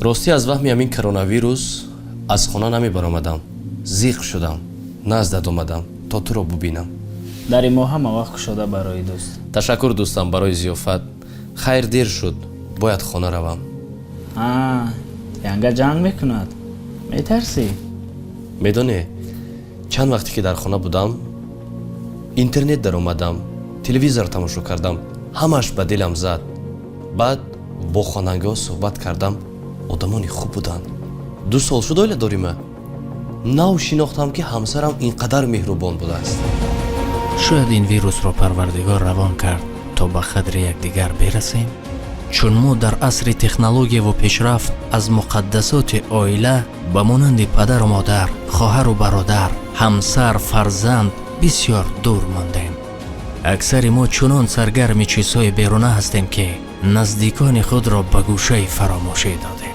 рости аз ваҳми ҳамин коронавирус аз хона намебаромадам. Зиқ шудам. Наздат омадам то туро бубинам. дар ин моҳ ҳама вақт кушода барои дӯст. Ташаккур дӯстам барои зиёфат. Хайр дер шуд. Бояд хона равам. янга ҷанг мекунад. метарсӣ? медонӣ, чанд вақте ки дар хона будам, интернет даромадам, телевизор тамошо кардам, ҳамаш ба дилам зад. баъд бо хонангиҳо суҳбат кардам, одамони хуб буданд. 2 сол шуд оила дорима. нав шинохтам ки ҳамсарам ин қадар меҳрубон будааст. шояд ин вирусро парвардигор равон кард то ба қадри якдигар берасем. чун мо дар асри технологияву пешрафт аз муқаддасоти оила ба монанди падару модар, хоҳару бародар, ҳамсар, фарзанд бисёр дур мондем. аксари мо чунон саргарми чизҳои беруна ҳастем ки наздикони худро ба гӯшаи фаромӯшӣ додем.